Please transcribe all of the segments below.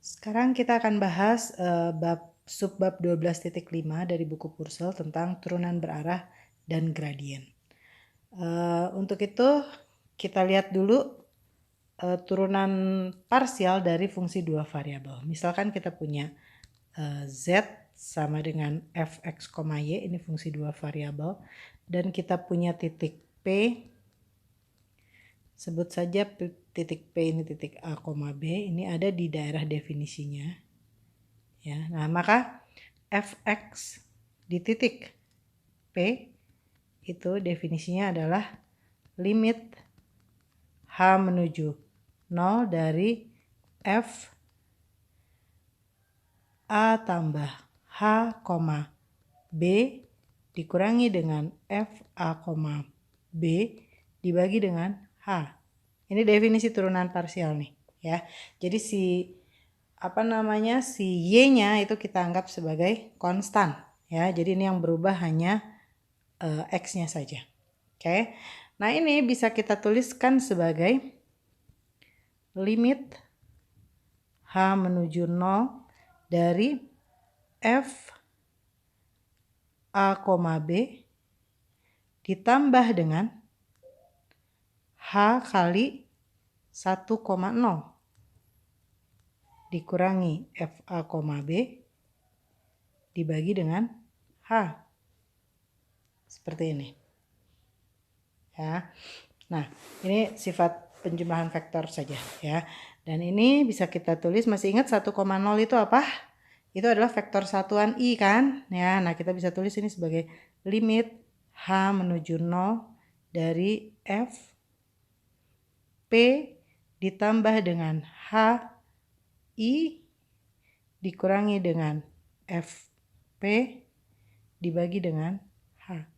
Sekarang kita akan bahas subbab 12.5 dari buku Purcell tentang turunan berarah dan gradien. Untuk itu kita lihat dulu turunan parsial dari fungsi dua variabel. Misalkan kita punya z sama dengan fx, y, ini fungsi dua variabel, dan kita punya titik P, sebut saja titik P ini titik A, B, ini ada di daerah definisinya. Ya, nah maka fx di titik P itu definisinya adalah limit h menuju 0 dari f a tambah h, b dikurangi dengan f a, b dibagi dengan h. Ini definisi turunan parsial nih ya. Jadi si y-nya itu kita anggap sebagai konstan ya. Jadi ini yang berubah hanya x-nya saja. Oke. Nah, ini bisa kita tuliskan sebagai limit h menuju 0 dari f a, b ditambah dengan h kali 1,0 dikurangi f a, b dibagi dengan h. Seperti ini. Ya. Nah, ini sifat penjumlahan vektor saja ya. Dan ini bisa kita tulis, masih ingat 1,0 itu apa? Itu adalah vektor satuan i kan? Ya, nah kita bisa tulis ini sebagai limit h menuju 0 dari f p ditambah dengan h i dikurangi dengan f p dibagi dengan h.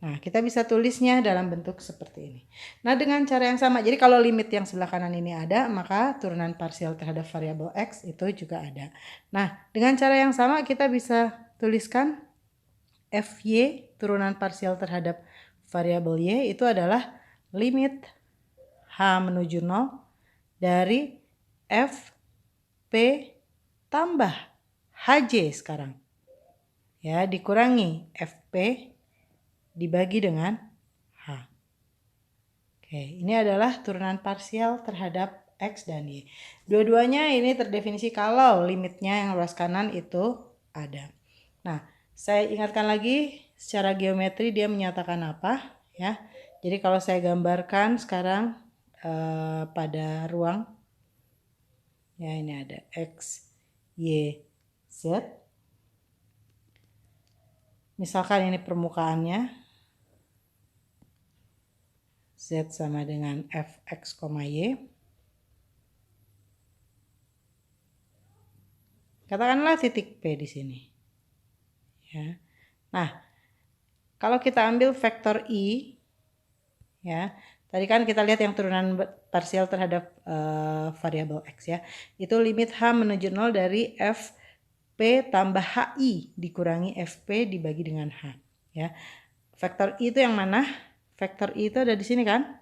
Nah, kita bisa tulisnya dalam bentuk seperti ini. Nah, dengan cara yang sama, jadi kalau limit yang sebelah kanan ini ada, maka turunan parsial terhadap variabel x itu juga ada. Nah, dengan cara yang sama kita bisa tuliskan fy, turunan parsial terhadap variabel y, itu adalah limit h menuju 0 dari f p tambah hj sekarang. Ya, dikurangi fp dibagi dengan h. Oke, ini adalah turunan parsial terhadap x dan y. Dua-duanya ini terdefinisi kalau limitnya yang luas kanan itu ada. Nah, saya ingatkan lagi secara geometri dia menyatakan apa ya. Jadi kalau saya gambarkan sekarang pada ruang ya, ini ada x, y, z. Misalkan ini permukaannya. Z sama dengan fx, y. Katakanlah titik P di sini. Ya. Nah, kalau kita ambil vektor i, ya, tadi kan kita lihat yang turunan parsial terhadap variabel x ya. Itu limit h menuju 0 dari f p tambah hi dikurangi fp dibagi dengan h. Ya. Vektor i itu yang mana? Vektor i itu ada di sini kan?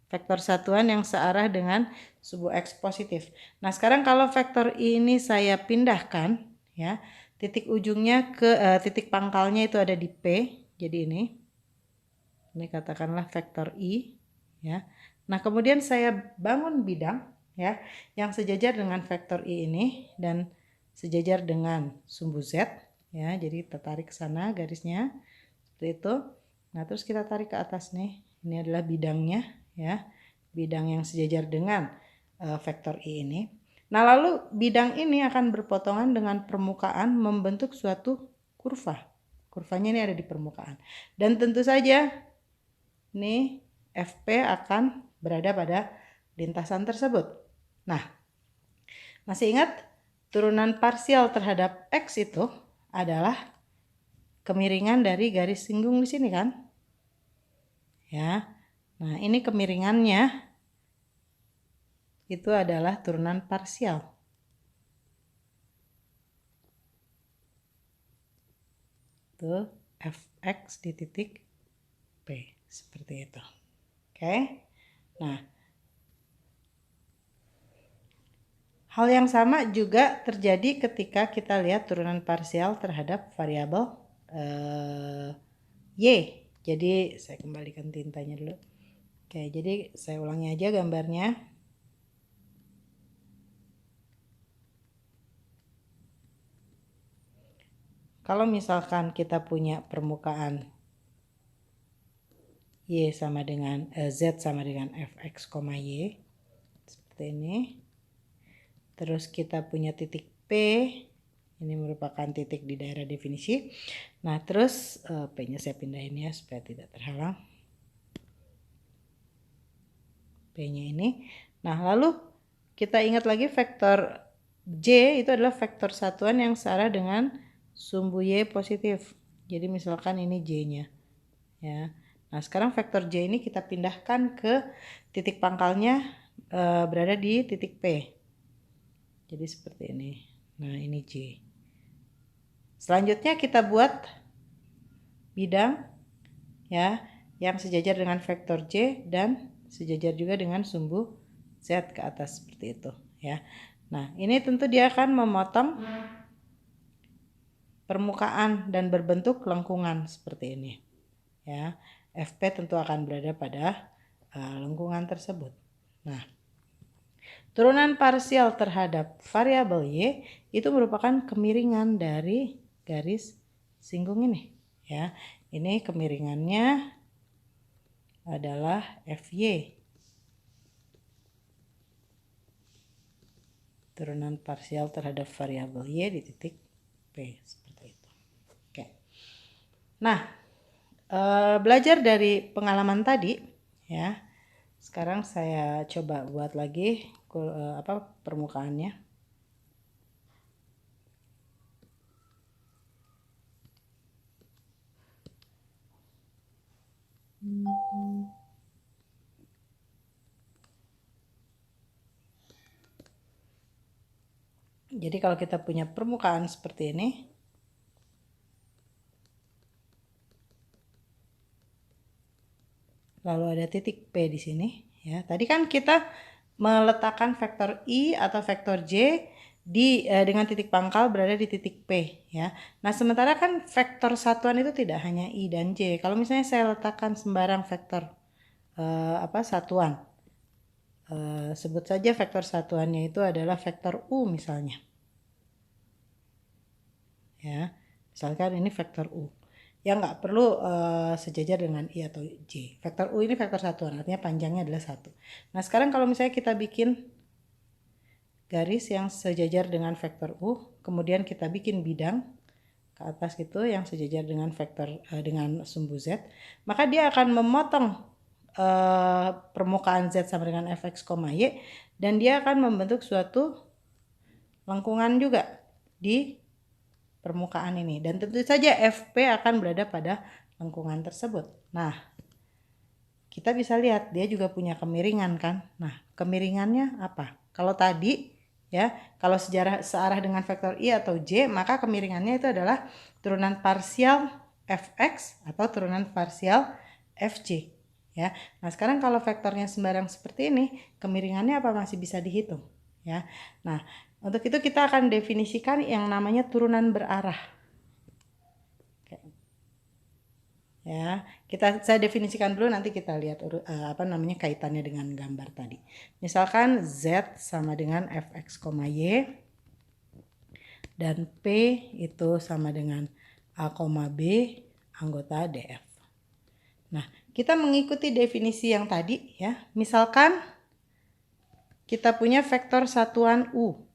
Vektor satuan yang searah dengan sebuah x positif. Nah, sekarang kalau vektor i ini saya pindahkan ya, titik ujungnya ke titik pangkalnya itu ada di P. Jadi ini katakanlah vektor i ya. Nah, kemudian saya bangun bidang ya yang sejajar dengan vektor i ini dan sejajar dengan sumbu z ya. Jadi tertarik ke sana garisnya seperti itu. Nah, terus kita tarik ke atas nih. Ini adalah bidangnya ya. Bidang yang sejajar dengan vektor i ini. Nah, lalu bidang ini akan berpotongan dengan permukaan membentuk suatu kurva. Kurvanya ini ada di permukaan. Dan tentu saja nih FP akan berada pada lintasan tersebut. Nah, masih ingat turunan parsial terhadap X itu adalah kemiringan dari garis singgung di sini kan? Ya. Nah, ini kemiringannya itu adalah turunan parsial. Itu fx di titik P. Seperti itu. Oke. Nah, h Hal yang sama juga terjadi ketika kita lihat turunan parsial terhadap variabel Y. Jadi saya kembalikan tintanya dulu. Oke, jadi saya ulangi aja gambarnya. Kalau misalkan kita punya permukaan Y sama dengan Z sama dengan Fx, Y seperti ini. Terus kita punya titik P, ini merupakan titik di daerah definisi. Nah, terus P-nya saya pindahin ya supaya tidak terhalang. P-nya ini. Nah, lalu kita ingat lagi vektor J itu adalah vektor satuan yang searah dengan sumbu Y positif. Jadi misalkan ini J-nya. Ya. Nah, sekarang vektor J ini kita pindahkan ke titik pangkalnya berada di titik P. Jadi seperti ini. Nah, ini J. Selanjutnya kita buat bidang ya yang sejajar dengan vektor J dan sejajar juga dengan sumbu Z ke atas seperti itu ya. Nah, ini tentu dia akan memotong permukaan dan berbentuk lengkungan seperti ini. Ya, FP tentu akan berada pada lengkungan tersebut. Nah, turunan parsial terhadap variabel Y itu merupakan kemiringan dari garis singgung ini. Ya, ini kemiringannya adalah FY. Turunan parsial terhadap variabel Y di titik P seperti itu. Oke. Nah, belajar dari pengalaman tadi ya. Sekarang saya coba buat lagi permukaannya. Jadi kalau kita punya permukaan seperti ini, lalu ada titik P di sini ya. Tadi kan kita meletakkan vektor I atau vektor J dengan titik pangkal berada di titik P ya. Nah, sementara kan vektor satuan itu tidak hanya I dan J. Kalau misalnya saya letakkan sembarang vektor satuan, sebut saja vektor satuannya itu adalah vektor U misalnya. Ya, misalkan ini vektor U. Yang nggak perlu sejajar dengan I atau J. Vektor U ini vektor satuan, artinya panjangnya adalah 1. Nah, sekarang kalau misalnya kita bikin garis yang sejajar dengan vektor U, kemudian kita bikin bidang ke atas gitu yang sejajar dengan vektor dengan sumbu Z, maka dia akan memotong permukaan Z sama dengan Fx, Y, dan dia akan membentuk suatu lengkungan juga di permukaan ini, dan tentu saja Fp akan berada pada lengkungan tersebut. Nah, kita bisa lihat dia juga punya kemiringan kan. Nah, kemiringannya apa? Kalau tadi ya, kalau searah dengan vektor I atau J, maka kemiringannya itu adalah turunan parsial Fx atau turunan parsial Fj ya. Nah, sekarang kalau vektornya sembarang seperti ini, kemiringannya apa masih bisa dihitung ya. Nah, untuk itu kita akan definisikan yang namanya turunan berarah. Ya, saya definisikan dulu, nanti kita lihat kaitannya dengan gambar tadi. Misalkan Z sama dengan Fx, Y, dan P itu sama dengan A, B anggota DF. Nah, kita mengikuti definisi yang tadi ya. Misalkan kita punya vektor satuan U.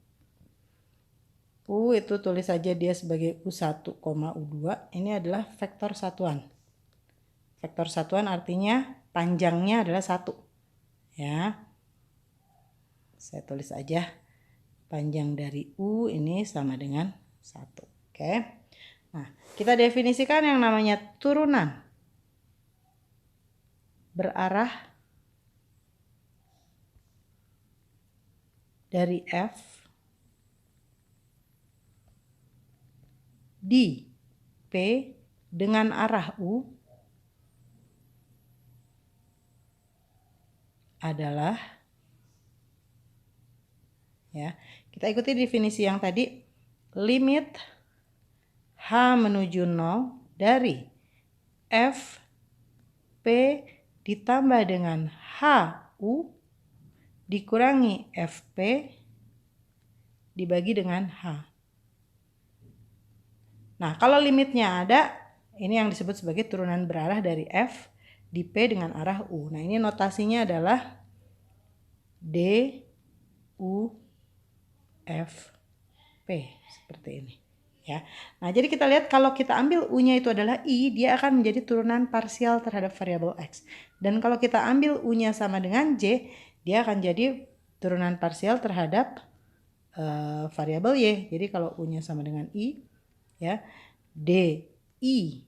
U itu tulis saja dia sebagai U1, U2. Ini adalah vektor satuan. Vektor satuan artinya panjangnya adalah 1. Ya. Saya tulis aja panjang dari U ini sama dengan 1. Oke. Nah, kita definisikan yang namanya turunan berarah dari F di P dengan arah U adalah ya. Kita ikuti definisi yang tadi, limit H menuju 0 dari F P ditambah dengan HU dikurangi FP dibagi dengan H. Nah, kalau limitnya ada, ini yang disebut sebagai turunan berarah dari F di P dengan arah U. Nah, ini notasinya adalah D, U, F, P. Seperti ini. Ya. Nah, jadi kita lihat kalau kita ambil U-nya itu adalah I, dia akan menjadi turunan parsial terhadap variabel X. Dan kalau kita ambil U-nya sama dengan J, dia akan jadi turunan parsial terhadap variabel Y. Jadi kalau U-nya sama dengan I, ya, D, I,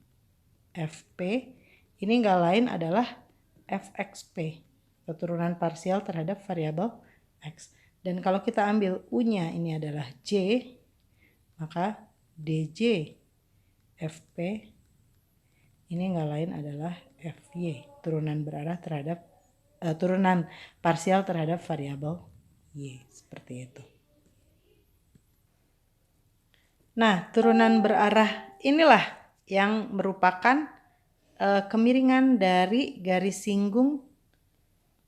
FP, ini nggak lain adalah FXP, turunan parsial terhadap variabel X. Dan kalau kita ambil U-nya ini adalah J, maka DJ FP ini nggak lain adalah FY, turunan berarah terhadap turunan parsial terhadap variabel Y, seperti itu. Nah, turunan berarah inilah yang merupakan kemiringan dari garis singgung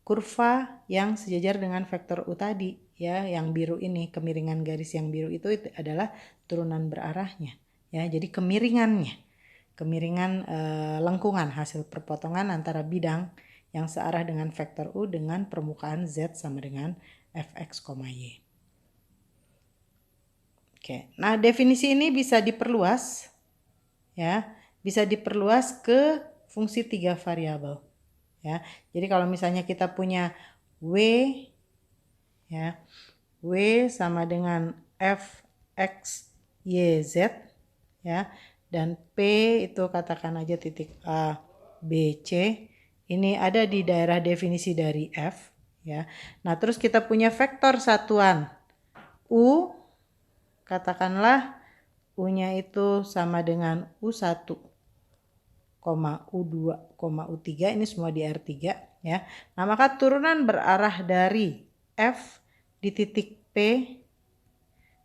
kurva yang sejajar dengan vektor U tadi, ya, yang biru ini, kemiringan garis yang biru itu adalah turunan berarahnya, ya. Jadi kemiringan lengkungan hasil perpotongan antara bidang yang searah dengan vektor U dengan permukaan Z sama dengan Fx, Y. Oke, nah definisi ini bisa diperluas, ya, bisa diperluas ke fungsi 3 variabel, ya. Jadi kalau misalnya kita punya W, ya, W sama dengan f x y z, ya, dan P itu katakan aja titik A, B, C, ini ada di daerah definisi dari F, ya. Nah, terus kita punya vektor satuan U, katakanlah U-nya itu sama dengan U1, U2, U3, ini semua di R3, ya. Nah, maka turunan berarah dari F di titik P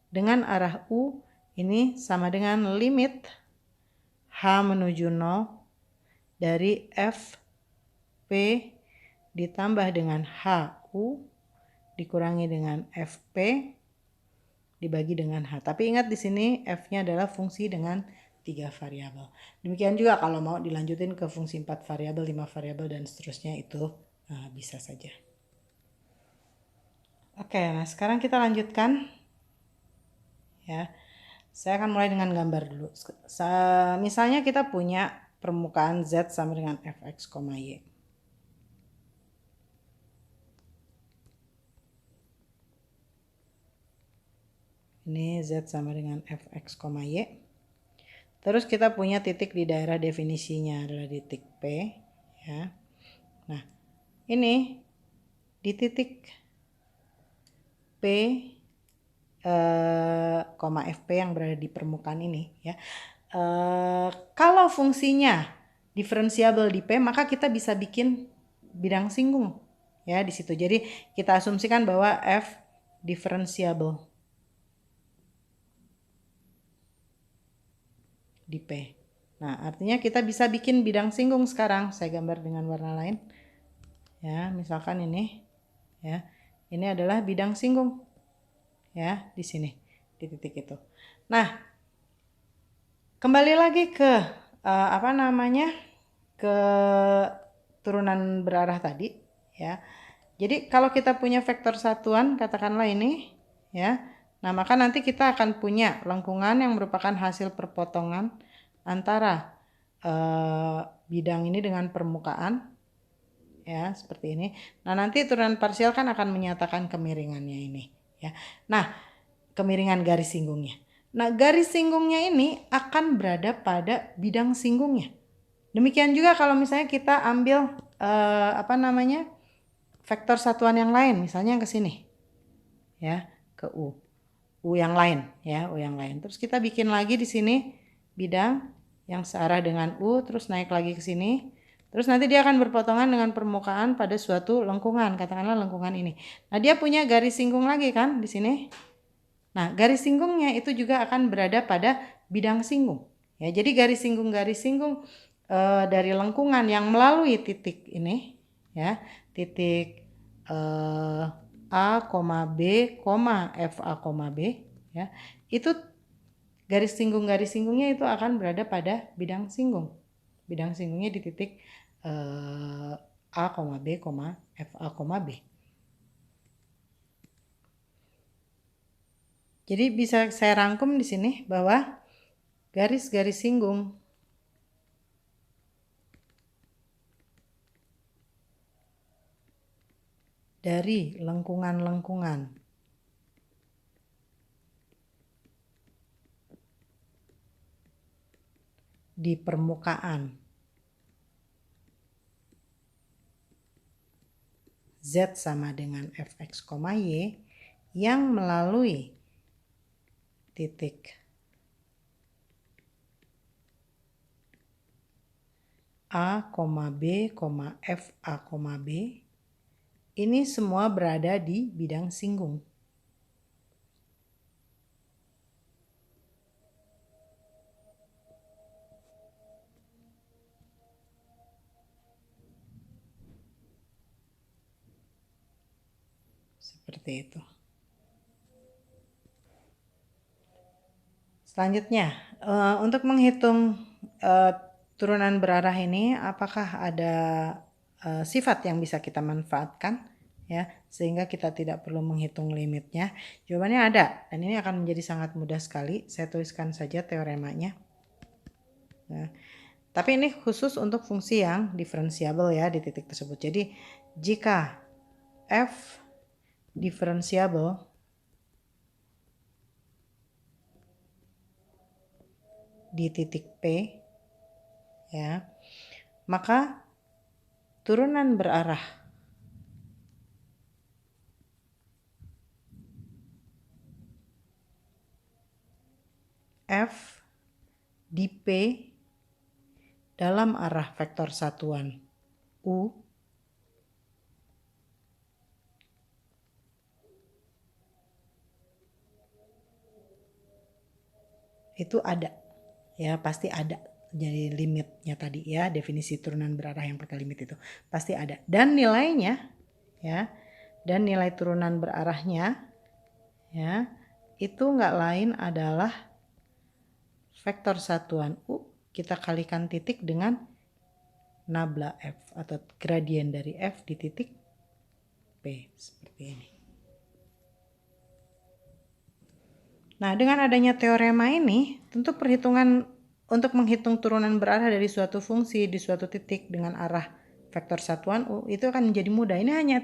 dengan arah U ini sama dengan limit H menuju 0 dari F P ditambah dengan HU dikurangi dengan FP dibagi dengan H. Tapi ingat di sini F-nya adalah fungsi dengan 3 variabel. Demikian juga kalau mau dilanjutin ke fungsi 4 variabel, 5 variabel, dan seterusnya itu bisa saja. Oke, nah sekarang kita lanjutkan. Ya, saya akan mulai dengan gambar dulu. Misalnya kita punya permukaan Z sama dengan Fx, Y. Ini Z sama dengan Fx, Y. Terus kita punya titik di daerah definisinya adalah titik P, ya. Nah, ini di titik P, FP yang berada di permukaan ini, ya. Kalau fungsinya diferensiabel di P, maka kita bisa bikin bidang singgung, ya, di situ. Jadi kita asumsikan bahwa F diferensiabel di P. Nah, artinya kita bisa bikin bidang singgung sekarang. Saya gambar dengan warna lain. Ya, misalkan ini, ya. Ini adalah bidang singgung. Ya, di sini, di titik itu. Nah, kembali lagi ke ke turunan berarah tadi, ya. Jadi kalau kita punya vektor satuan, katakanlah ini, ya. Nah, maka nanti kita akan punya lengkungan yang merupakan hasil perpotongan antara bidang ini dengan permukaan, ya, seperti ini. Nah, nanti turunan parsial kan akan menyatakan kemiringannya ini, ya. Nah, kemiringan garis singgungnya. Nah, garis singgungnya ini akan berada pada bidang singgungnya. Demikian juga kalau misalnya kita ambil vektor satuan yang lain, misalnya yang ke sini, ya, ke U yang lain, ya, U yang lain. Terus kita bikin lagi di sini bidang yang searah dengan U, terus naik lagi ke sini, Terus nanti dia akan berpotongan dengan permukaan pada suatu lengkungan, katakanlah lengkungan ini. Nah, dia punya garis singgung lagi kan di sini. Nah, garis singgungnya itu juga akan berada pada bidang singgung. Ya, jadi garis singgung dari lengkungan yang melalui titik ini, ya, titik A, B, FA, B, ya, itu garis singgungnya itu akan berada pada bidang singgung. Bidang singgungnya di titik A, B, FA, B. Jadi bisa saya rangkum di sini bahwa garis-garis singgung dari lengkungan-lengkungan di permukaan Z sama dengan Fx, Y yang melalui titik A, B, FA, B ini semua berada di bidang singgung. Seperti itu. Selanjutnya, untuk menghitung turunan berarah ini, apakah ada sifat yang bisa kita manfaatkan, ya, sehingga kita tidak perlu menghitung limitnya? Jawabannya ada, dan ini akan menjadi sangat mudah sekali. Saya tuliskan saja teoremanya. Nah, tapi ini khusus untuk fungsi yang diferensiabel ya di titik tersebut. Jadi jika f diferensiabel di titik P, ya, maka turunan berarah F di P dalam arah vektor satuan U itu ada, ya, pasti ada. Jadi limitnya tadi ya, definisi turunan berarah yang pakai limit itu pasti ada, dan nilainya, ya, dan nilai turunan berarahnya, ya, itu nggak lain adalah vektor satuan U kita kalikan titik dengan nabla F atau gradien dari F di titik P, seperti ini. Nah, dengan adanya teorema ini, tentu perhitungan untuk menghitung turunan berarah dari suatu fungsi di suatu titik dengan arah vektor satuan U itu akan menjadi mudah. Ini hanya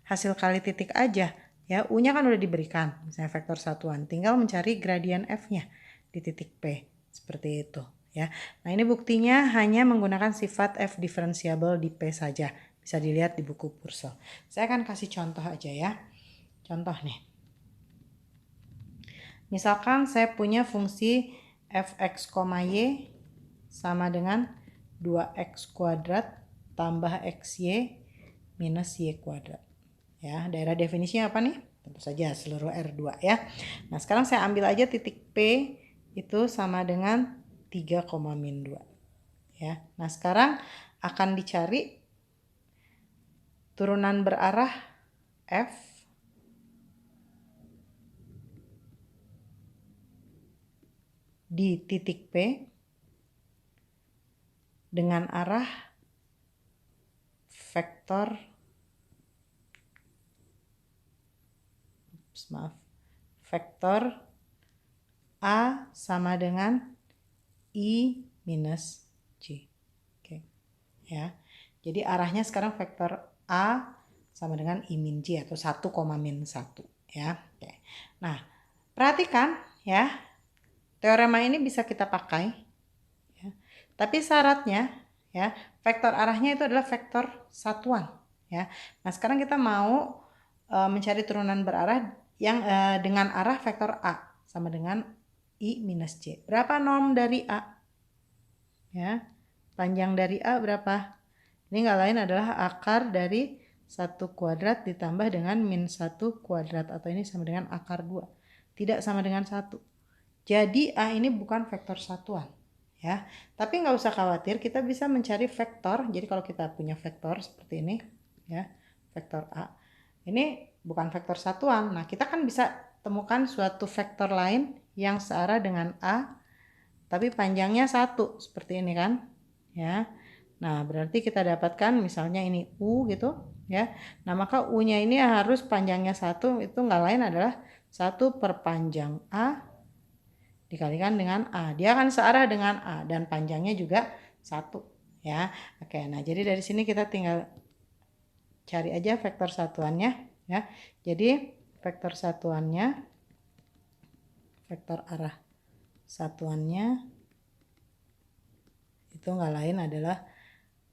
hasil kali titik aja, ya. U-nya kan udah diberikan, misalnya vektor satuan. Tinggal mencari gradien F-nya di titik P, seperti itu, ya. Nah, ini buktinya hanya menggunakan sifat F diferensiabel di P saja. Bisa dilihat di buku Purcell. Saya akan kasih contoh aja ya. Contoh nih. Misalkan saya punya fungsi fx, y sama dengan 2x kuadrat tambah xy minus y kuadrat. Ya, daerah definisinya apa nih? Tentu saja seluruh R2 ya. Nah, sekarang saya ambil aja titik P itu sama dengan 3, min 2. Ya. Nah, sekarang akan dicari turunan berarah F di titik P dengan arah vektor A sama dengan I minus J. Oke. Ya. Jadi arahnya sekarang vektor A sama dengan I min J atau 1, min 1 ya. Oke. Nah, perhatikan ya. Teorema ini bisa kita pakai, ya. Tapi syaratnya, ya, vektor arahnya itu adalah vektor satuan, ya. Nah, sekarang kita mau mencari turunan berarah yang dengan arah vektor A sama dengan I minus J. Berapa norm dari A? Ya, panjang dari A berapa? Ini nggak lain adalah akar dari 1 kuadrat ditambah dengan min 1 kuadrat, atau ini sama dengan akar 2. Tidak sama dengan 1. Jadi A ini bukan vektor satuan. Ya, tapi nggak usah khawatir, kita bisa mencari vektor. Jadi kalau kita punya vektor seperti ini, ya, vektor A, ini bukan vektor satuan. Nah, kita kan bisa temukan suatu vektor lain yang searah dengan A, tapi panjangnya 1, seperti ini kan, ya. Nah, berarti kita dapatkan misalnya ini U gitu, ya. Nah, maka U-nya ini harus panjangnya 1, itu nggak lain adalah 1 per panjang A dikalikan dengan A. Dia akan searah dengan A dan panjangnya juga 1, ya. Oke, nah jadi dari sini kita tinggal cari aja vektor satuannya, ya. Jadi vektor satuannya, vektor arah satuannya itu nggak lain adalah,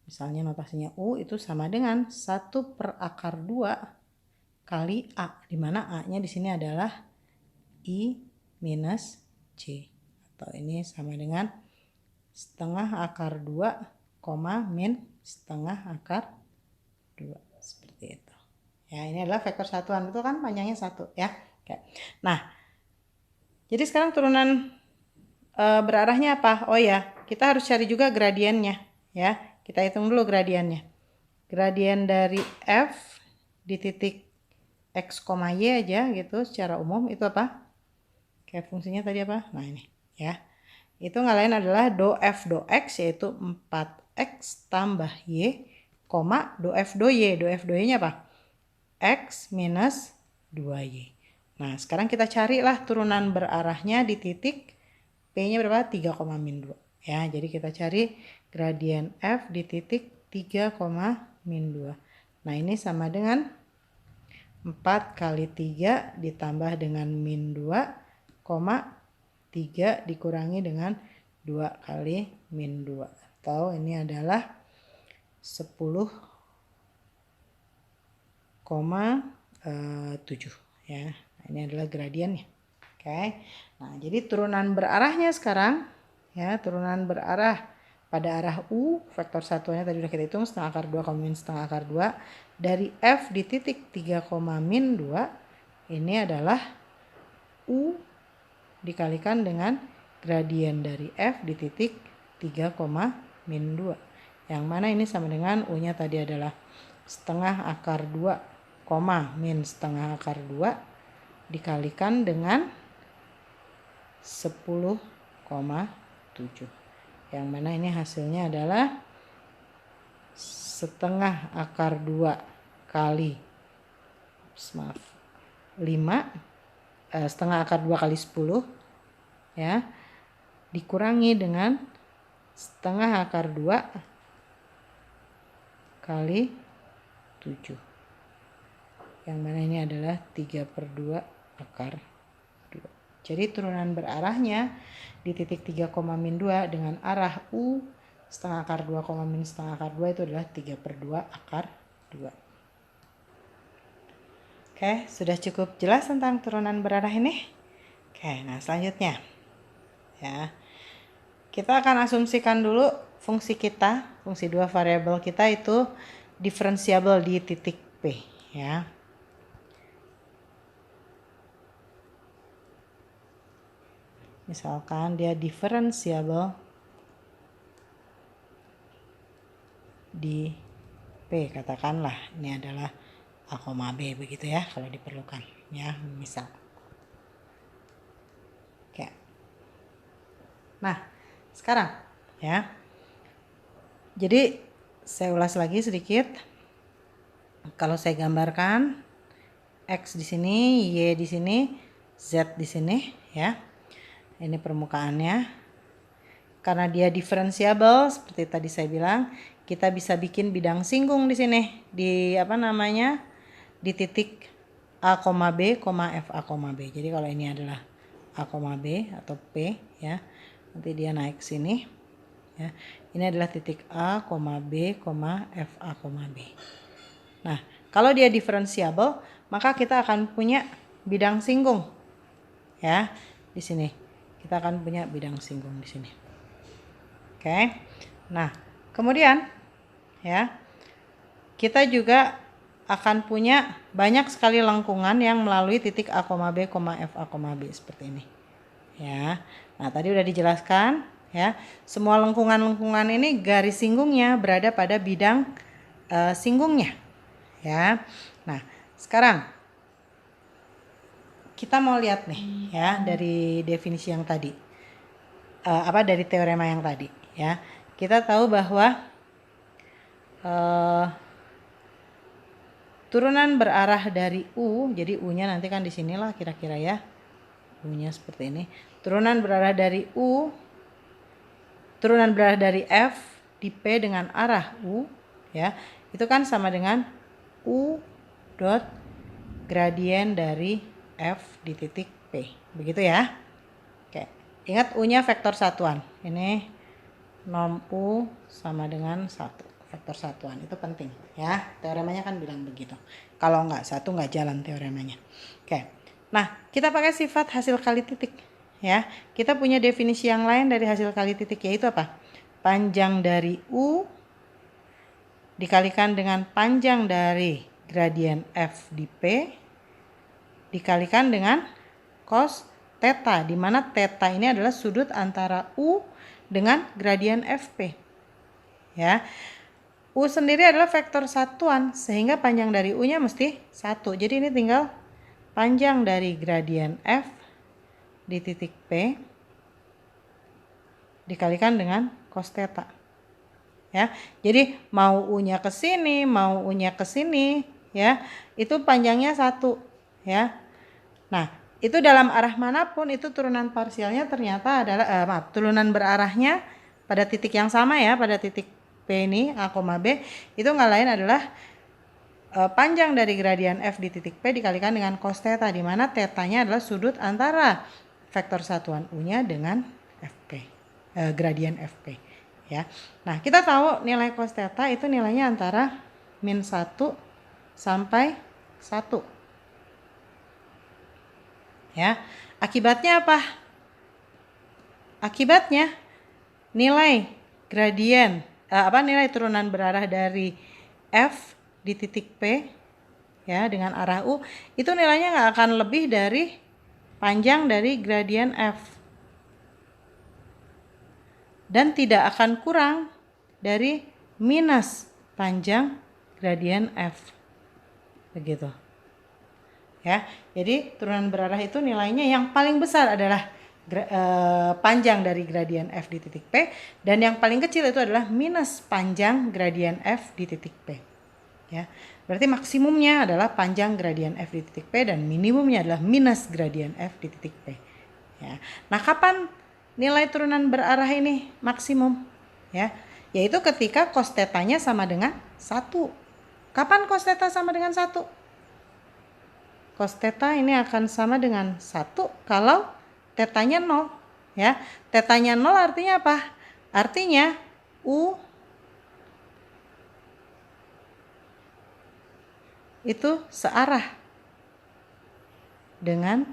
misalnya notasinya U itu sama dengan 1 per akar 2 kali A, di mana A-nya di sini adalah I minus C, atau ini sama dengan setengah akar 2, min setengah akar 2, seperti itu. Ya, ini adalah vektor satuan, itu kan panjangnya 1, ya. Oke. Nah, jadi sekarang turunan berarahnya apa? Oh ya, kita harus cari juga gradiennya, ya. Kita hitung dulu gradiennya. Gradien dari F di titik X, Y aja gitu secara umum itu apa? Kayak fungsinya tadi apa? Nah ini, ya. Itu nggak lain adalah do F do X, yaitu 4X tambah Y, do F do Y. Do F do Y-nya apa? X minus 2Y. Nah, sekarang kita carilah turunan berarahnya di titik P-nya berapa? 3, min 2. Ya, jadi kita cari gradien F di titik 3, min 2. Nah, ini sama dengan 4 kali 3 ditambah dengan min 2, 3 dikurangi dengan 2 kali min 2. Atau ini adalah 10,7. Ya, nah, ini adalah gradiennya. Oke. Nah, jadi turunan berarahnya sekarang, ya, turunan berarah pada arah U, vektor satuannya tadi udah kita hitung, setengah akar 2, min setengah akar 2, dari F di titik 3, min 2, ini adalah U dikalikan dengan gradien dari F di titik 3, min 2. Yang mana ini sama dengan U-nya tadi adalah setengah akar 2, min setengah akar 2 dikalikan dengan 10,7. Yang mana ini hasilnya adalah setengah akar 2 kali 5, setengah akar 2 kali 10, ya, dikurangi dengan setengah akar 2 kali 7. Yang mana ini adalah 3/2 akar 2. Jadi turunan berarahnya di titik 3, min 2 dengan arah U setengah akar 2, min setengah akar 2 itu adalah 3/2 akar 2. Oke, sudah cukup jelas tentang turunan berarah ini? Oke, nah selanjutnya, ya, kita akan asumsikan dulu fungsi kita, fungsi 2 variabel kita itu diferensiabel di titik P, ya. Misalkan dia diferensiabel di P, katakanlah ini adalah A, B begitu ya kalau diperlukan, ya, misal. Oke. Nah, sekarang, ya. Jadi saya ulas lagi sedikit. Kalau saya gambarkan X di sini, Y di sini, Z di sini, ya. Ini permukaannya. Karena dia diferensiabel seperti tadi saya bilang, kita bisa bikin bidang singgung di sini, di apa namanya? Di titik A, B, F A, B. Jadi kalau ini adalah A, B atau P, ya. Nanti dia naik sini, ya. Ini adalah titik A, B, F A, B. Nah, kalau dia diferensiabel, maka kita akan punya bidang singgung, ya, di sini. Kita akan punya bidang singgung di sini. Oke. Nah, kemudian, ya, kita juga akan punya banyak sekali lengkungan yang melalui titik A, B, F, A, B seperti ini. Ya. Nah, tadi udah dijelaskan ya. Semua lengkungan-lengkungan ini garis singgungnya berada pada bidang singgungnya. Ya. Nah, sekarang kita mau lihat nih ya dari definisi yang tadi. Dari teorema yang tadi ya. Kita tahu bahwa turunan berarah dari U, jadi U-nya nanti kan di sinilah kira-kira ya. U-nya seperti ini. Turunan berarah dari U, turunan berarah dari F di P dengan arah U ya. Itu kan sama dengan U dot gradien dari F di titik P. Begitu ya. Oke. Ingat U-nya vektor satuan. Ini norm U sama dengan 1. Vektor satuan itu penting ya, teoremanya kan bilang begitu. Kalau nggak satu nggak jalan teoremanya. Oke, nah kita pakai sifat hasil kali titik ya. Kita punya definisi yang lain dari hasil kali titik, yaitu apa? Panjang dari U dikalikan dengan panjang dari gradien F di P dikalikan dengan cos theta, di mana theta ini adalah sudut antara U dengan gradien FP ya. U sendiri adalah vektor satuan, sehingga panjang dari U-nya mesti 1. Jadi ini tinggal panjang dari gradien F di titik P dikalikan dengan cos theta. Ya. Jadi mau U-nya ke sini, mau U-nya ke sini, ya. Itu panjangnya 1, ya. Nah, itu dalam arah manapun itu turunan parsialnya ternyata adalah turunan berarahnya pada titik yang sama ya, pada titik P ini A, B itu nggak lain adalah panjang dari gradien F di titik P dikalikan dengan cos theta, di mana tetanya adalah sudut antara vektor satuan U-nya dengan FP, gradien FP ya. Nah, kita tahu nilai cos theta itu nilainya antara min 1 sampai 1 ya. Akibatnya apa? Akibatnya nilai gradien nilai turunan berarah dari F di titik P ya dengan arah U itu nilainya nggak akan lebih dari panjang dari gradien F dan tidak akan kurang dari minus panjang gradien F, begitu ya. Jadi turunan berarah itu nilainya yang paling besar adalah panjang dari gradien F di titik P, dan yang paling kecil itu adalah minus panjang gradien F di titik P ya. Berarti maksimumnya adalah panjang gradien F di titik P dan minimumnya adalah minus gradien F di titik P ya. Nah, kapan nilai turunan berarah ini maksimum ya? Yaitu ketika cos theta-nya sama dengan 1. Kapan cos theta sama dengan 1? Cos theta ini akan sama dengan 1 kalau tetanya 0 ya. Tetanya 0 artinya apa? Artinya U itu searah dengan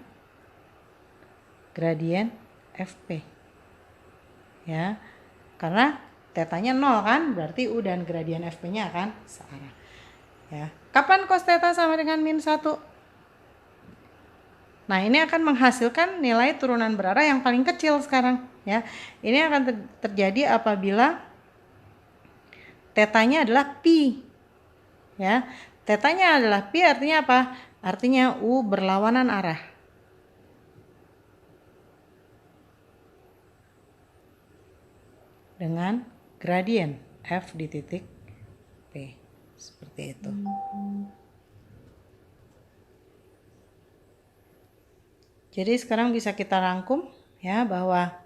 gradien FP ya. Karena tetanya 0 kan, berarti U dan gradien FP-nya akan searah ya. Kapan cos theta sama dengan min 1? Nah, ini akan menghasilkan nilai turunan berarah yang paling kecil sekarang ya. Ini akan terjadi apabila tetanya adalah pi ya. Tetanya adalah pi artinya apa? Artinya U berlawanan arah dengan gradien F di titik P, seperti itu. Jadi sekarang bisa kita rangkum ya bahwa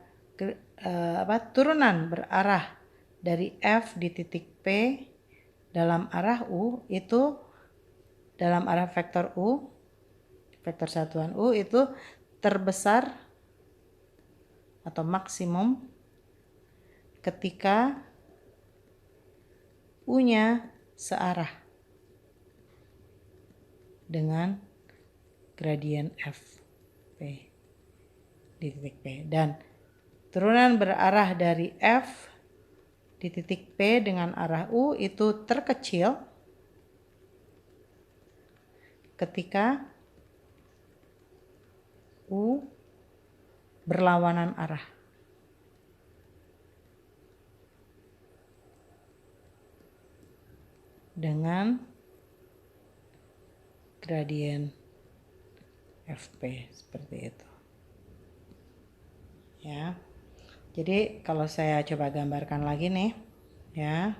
turunan berarah dari F di titik P dalam arah U itu dalam arah vektor U, vektor satuan U itu terbesar atau maksimum ketika U-nya searah dengan gradien F P di titik P, dan turunan berarah dari F di titik P dengan arah U itu terkecil ketika U berlawanan arah. Dengan gradien FP seperti itu. Ya. Jadi kalau saya coba gambarkan lagi nih, ya.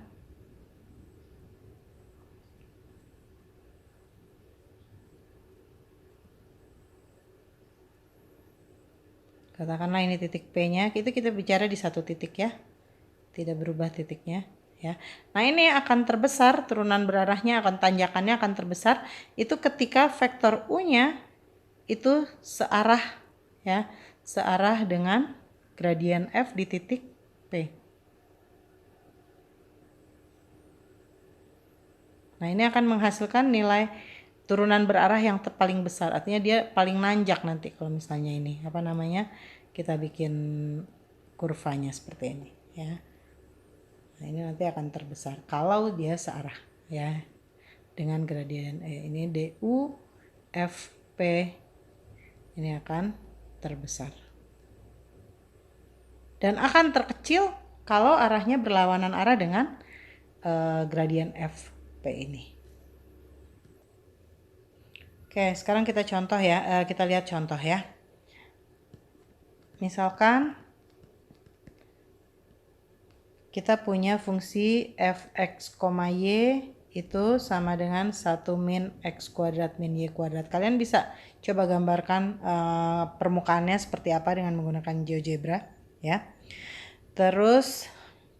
Katakanlah ini titik P-nya, itu kita bicara di satu titik ya. Tidak berubah titiknya ya. Nah, ini akan terbesar, turunan berarahnya akan tanjakannya akan terbesar itu ketika vektor U-nya itu searah ya, searah dengan gradien F di titik P. Nah, ini akan menghasilkan nilai turunan berarah yang paling besar. Artinya dia paling nanjak nanti kalau misalnya ini, apa namanya, kita bikin kurvanya seperti ini ya. Nah, ini nanti akan terbesar kalau dia searah ya dengan gradien ini DU FP ini akan terbesar. Dan akan terkecil kalau arahnya berlawanan arah dengan gradien FP ini. Oke, sekarang kita contoh ya, kita lihat contoh ya. Misalkan kita punya fungsi fx, y itu sama dengan 1 min x kuadrat min y kuadrat. Kalian bisa coba gambarkan permukaannya seperti apa dengan menggunakan GeoGebra ya. Terus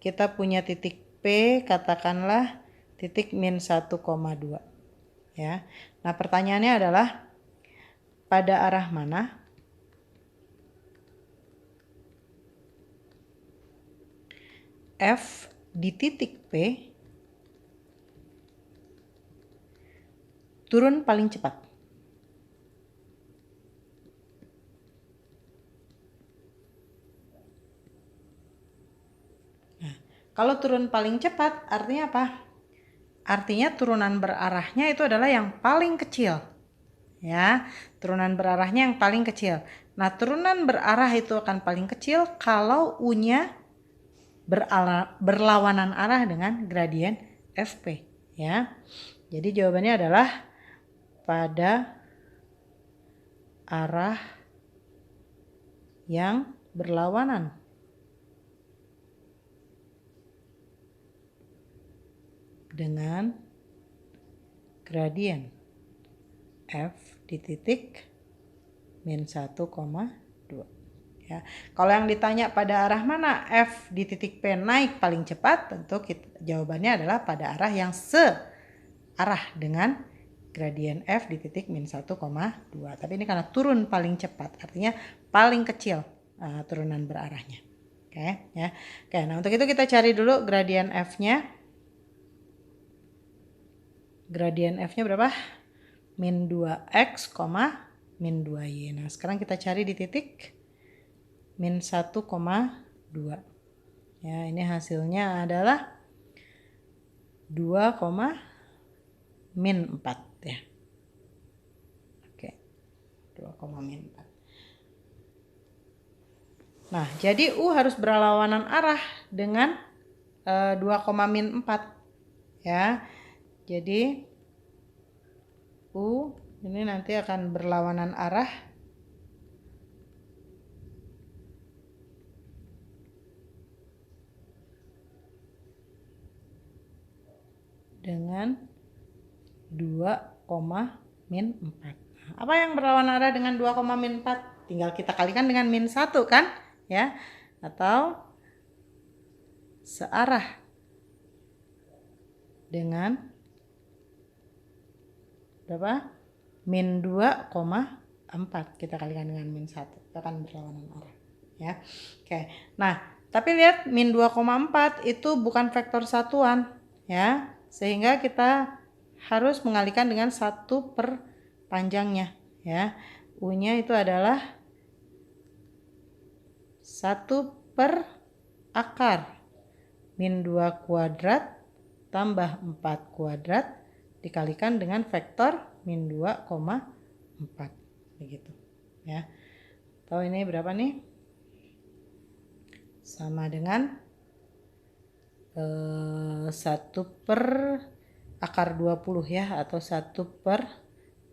kita punya titik P, katakanlah titik min 1,2 ya. Nah, pertanyaannya adalah pada arah mana F di titik P turun paling cepat. Nah, kalau turun paling cepat artinya apa? Artinya turunan berarahnya itu adalah yang paling kecil. Ya, turunan berarahnya yang paling kecil. Nah, turunan berarah itu akan paling kecil kalau U-nya berlawanan arah dengan gradien FP ya. Jadi jawabannya adalah pada arah yang berlawanan dengan gradien F di titik min 1,2 ya. Kalau yang ditanya pada arah mana F di titik P naik paling cepat, tentu jawabannya adalah pada arah yang searah dengan gradien F di titik min 1,2. Tapi ini karena turun paling cepat, artinya paling kecil turunan berarahnya. Oke ya. Oke, nah untuk itu kita cari dulu gradien F-nya. Gradien F-nya berapa? Min 2x, min 2y. Nah, sekarang kita cari di titik min 1,2 ya, ini hasilnya adalah 2, min 4 ya. Oke, 2, min 4. Nah, jadi U harus berlawanan arah dengan 2, min 4 ya. Jadi U ini nanti akan berlawanan arah dengan 2, min 4. Apa yang berlawanan arah dengan 2, min 4? Tinggal kita kalikan dengan min 1 kan? Ya. Atau searah dengan berapa? Min 2,4 kita kalikan dengan min 1. Itu akan berlawanan arah ya. Oke. Nah, tapi lihat min 2,4 itu bukan vektor satuan ya. Sehingga kita harus mengalihkan dengan 1 per panjangnya ya. U-nya itu adalah 1 per akar min 2 kuadrat tambah 4 kuadrat dikalikan dengan vektor min 2,4 begitu ya. Atau ini berapa nih? Sama dengan 1 per akar 20 ya, atau 1 per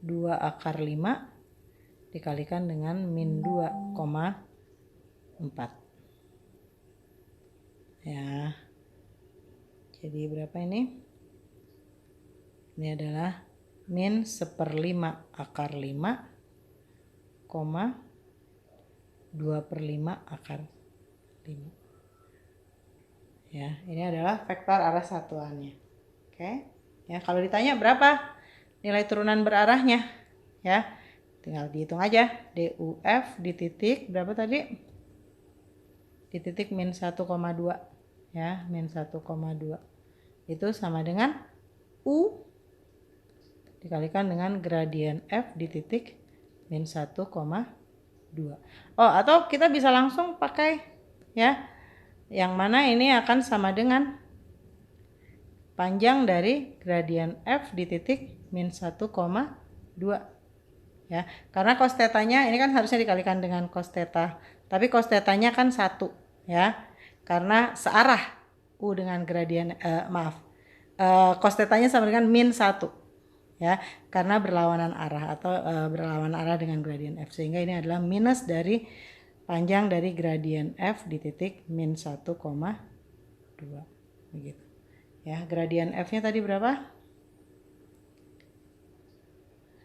2 akar 5 dikalikan dengan min 2,4 ya. Jadi berapa ini? Ini adalah min 1/5 akar 5, 2/5 akar 5 ya. Ini adalah vektor arah satuannya. Oke ya, kalau ditanya berapa nilai turunan berarahnya ya, tinggal dihitung aja. DUF di titik berapa tadi? Di titik min 1,2 ya, min 1,2 itu sama dengan U dikalikan dengan gradien F di titik min 1,2. Oh, atau kita bisa langsung pakai ya, yang mana ini akan sama dengan panjang dari gradien F di titik min 1,2 ya. Karena cos tetanya ini kan harusnya dikalikan dengan cos teta, tapi cos tetanya kan 1 ya, karena searah U dengan gradien cos tetanya sama dengan min 1 ya, karena berlawanan arah atau berlawanan arah dengan gradien F, sehingga ini adalah minus dari panjang dari gradien F di titik min 1,2 begitu ya. Gradien F nya tadi berapa?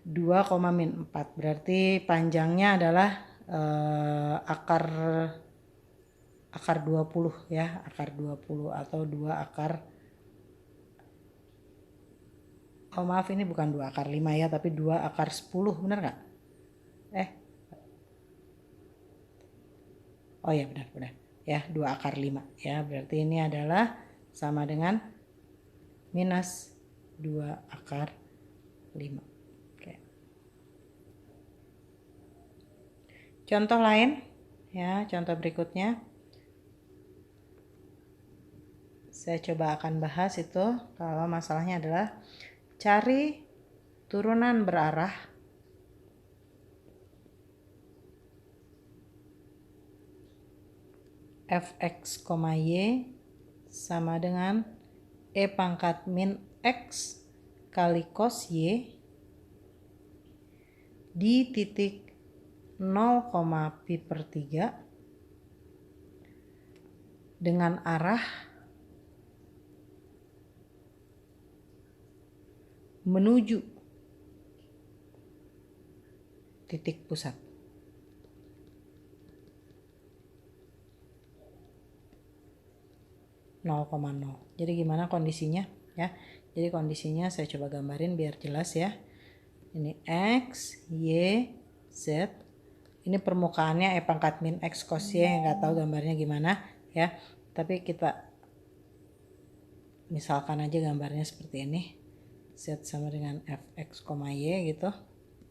2,-4, berarti panjangnya adalah akar 20 ya, akar 20 atau 2 akar, oh maaf ini bukan 2 akar 5 ya, tapi 2 akar 10, benar nggak? Oh ya, benar ya, 2 akar 5 ya, berarti ini adalah sama dengan minus 2 akar 5. Oke. Contoh lain ya, contoh berikutnya saya coba akan bahas itu. Kalau masalahnya adalah cari turunan berarah fx, y sama dengan e pangkat min x kali cos y di titik 0, pi per 3 dengan arah menuju titik pusat. Jadi gimana kondisinya ya? Jadi kondisinya saya coba gambarin biar jelas ya. Ini X, Y, Z. Ini permukaannya e pangkat min X cos Y, nggak tahu gambarnya gimana ya. Tapi kita misalkan aja gambarnya seperti ini. Z sama dengan fx, y gitu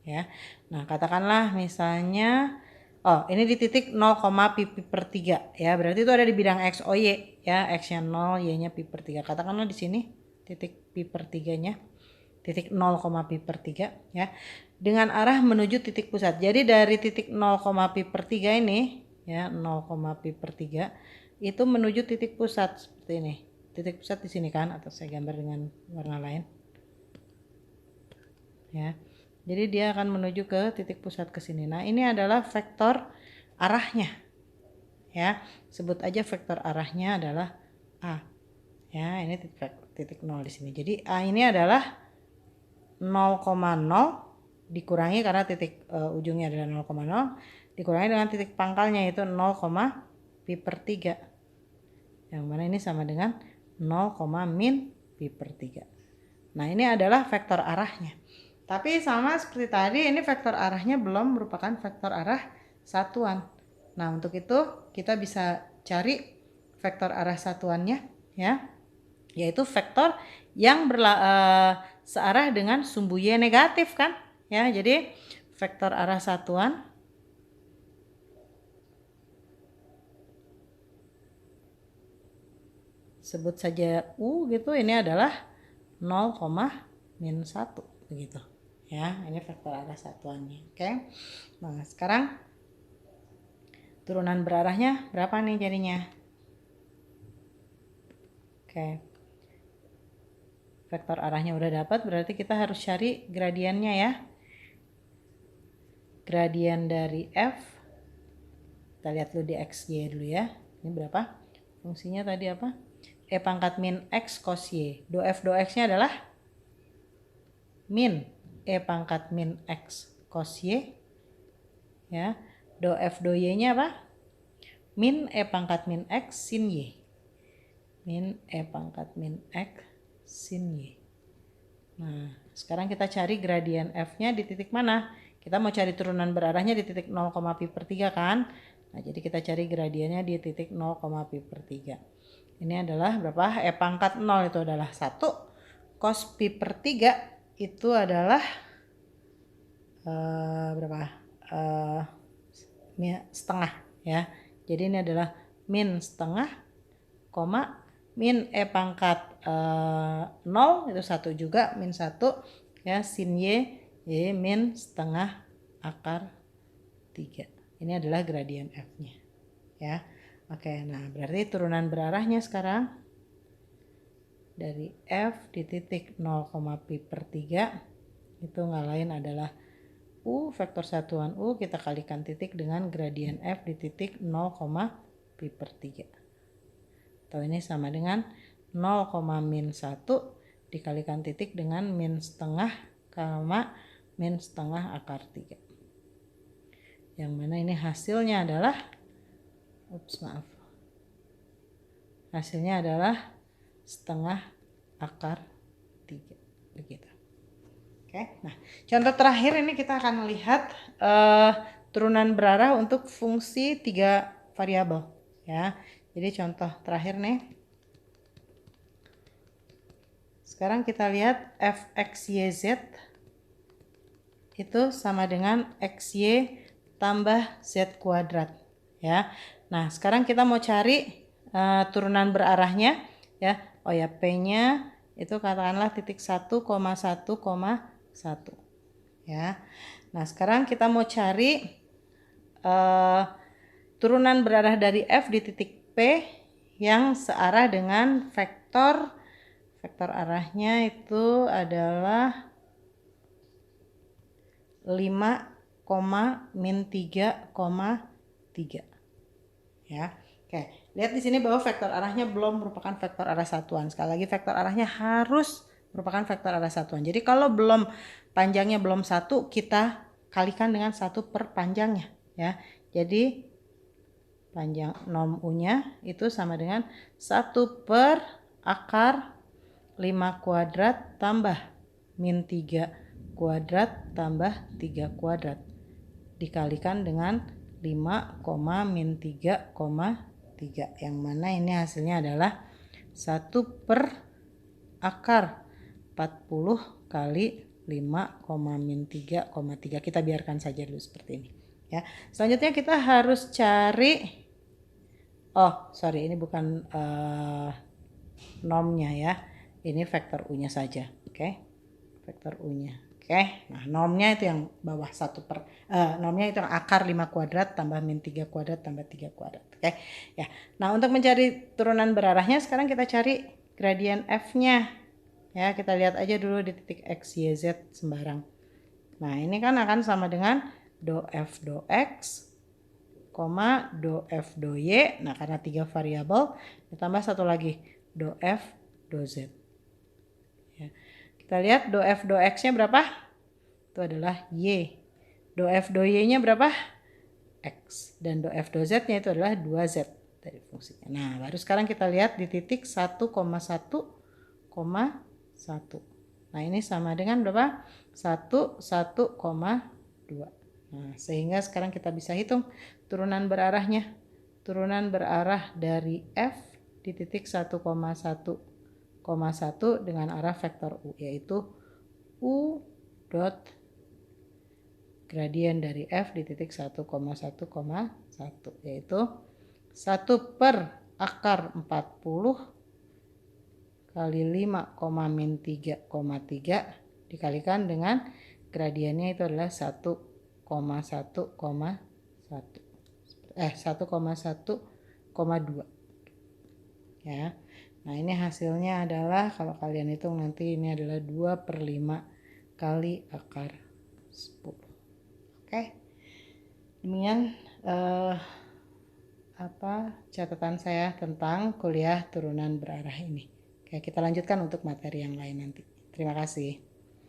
ya. Nah katakanlah misalnya, oh ini di titik 0, pi per 3 ya, berarti itu ada di bidang x, y ya, x nya 0, y nya pi per 3. Katakanlah di sini titik pi per 3 nya, titik 0, pi per 3 ya, dengan arah menuju titik pusat. Jadi dari titik 0, pi per 3 ini ya, 0, pi per 3 itu menuju titik pusat seperti ini. Titik pusat di sini kan, atau saya gambar dengan warna lain ya. Jadi dia akan menuju ke titik pusat ke sini. Nah, ini adalah vektor arahnya. Ya, sebut aja vektor arahnya adalah A. Ya, ini titik 0 di sini. Jadi A ini adalah 0,0 dikurangi karena titik ujungnya adalah 0,0 dikurangi dengan titik pangkalnya yaitu 0, pi per 3. Yang mana ini sama dengan 0, min pi per 3. Nah, ini adalah vektor arahnya. Tapi sama seperti tadi, ini vektor arahnya belum merupakan vektor arah satuan. Nah, untuk itu kita bisa cari vektor arah satuannya ya, yaitu vektor yang searah dengan sumbu Y negatif kan ya. Jadi vektor arah satuan sebut saja U gitu, ini adalah 0, min 1 begitu Ya, ini vektor arah satuannya. Oke. Nah, sekarang turunan berarahnya berapa nih jadinya? Oke. Vektor arahnya udah dapat, berarti kita harus cari gradiennya ya. Gradien dari F, kita lihat dulu di XY dulu ya. Ini berapa? Fungsinya tadi apa? E pangkat min X cos Y. Do F do X-nya adalah min E pangkat min X cos Y. Ya. Do F do Y-nya apa? Min E pangkat min X sin Y. Min E pangkat min X sin Y. Nah, sekarang kita cari gradien F-nya di titik mana? Kita mau cari turunan berarahnya di titik 0, pi per 3 kan? Nah, jadi kita cari gradiennya di titik 0, pi per 3. Ini adalah berapa? E pangkat 0 itu adalah 1. Cos pi per 3 itu adalah berapa? Setengah ya. Jadi ini adalah min setengah, koma min E pangkat 0 itu 1 juga, min 1 ya, sin Y min setengah akar 3. Ini adalah gradien F-nya ya. Oke, nah berarti turunan berarahnya sekarang dari F di titik 0, pi per 3 itu nggak lain adalah U, vektor satuan U kita kalikan titik dengan gradien F di titik 0, pi per 3. Atau ini sama dengan 0, min 1 dikalikan titik dengan min setengah, min setengah akar 3. Yang mana ini hasilnya adalah, hasilnya adalah setengah akar 3. Begitu. Oke, nah contoh terakhir ini kita akan melihat turunan berarah untuk fungsi 3 variabel ya. Jadi contoh terakhir nih. Sekarang kita lihat fxyz itu sama dengan xy tambah z kuadrat ya. Nah, sekarang kita mau cari turunan berarahnya ya. Oh ya, P-nya itu katakanlah titik 1,1,1 ya. Nah, sekarang kita mau cari turunan berarah dari F di titik P yang searah dengan vektor arahnya itu adalah 5, min 3,3 ya. Oke, lihat di sini bahwa vektor arahnya belum merupakan vektor arah satuan. Sekali lagi, vektor arahnya harus merupakan vektor arah satuan. Jadi kalau belum panjangnya belum 1, kita kalikan dengan 1 per panjangnya ya. Jadi panjang norm U-nya itu sama dengan 1 per akar 5 kuadrat tambah min 3 kuadrat tambah 3 kuadrat dikalikan dengan 5, min 3,3, yang mana ini hasilnya adalah 1 per akar 40 kali 5, min 3,3. Kita biarkan saja dulu seperti ini ya. Selanjutnya kita harus cari, ini bukan normnya ya, ini vektor U-nya saja. Oke, vektor U-nya. Oke, nah normnya itu yang bawah 1 per normnya itu yang akar 5 kuadrat tambah min 3 kuadrat tambah 3 kuadrat. Oke ya. Nah, untuk mencari turunan berarahnya sekarang kita cari gradien F-nya ya. Kita lihat aja dulu di titik X, Y, Z sembarang. Nah, ini kan akan sama dengan do F do X, do F do Y. Nah, karena 3 variabel ditambah satu lagi do F do Z ya. Kita lihat do F do X-nya berapa? Itu adalah Y. Do F do Y-nya berapa? X. Dan do F do Z-nya itu adalah 2Z dari fungsinya. Nah, baru sekarang kita lihat di titik 1,1,1. Nah, ini sama dengan berapa? 1,2. Nah, sehingga sekarang kita bisa hitung turunan berarahnya. Turunan berarah dari F di titik 1,1,1 dengan arah vektor U, yaitu U dot gradien dari F di titik 1,1,1, yaitu 1 per akar 40 kali 5, min 3,3 dikalikan dengan gradiennya itu adalah 1,1,2 ya. Nah ini hasilnya adalah kalau kalian hitung nanti ini adalah 2/5 kali akar 10. Oke, demikian catatan saya tentang kuliah turunan berarah ini. Oke, kita lanjutkan untuk materi yang lain nanti. Terima kasih.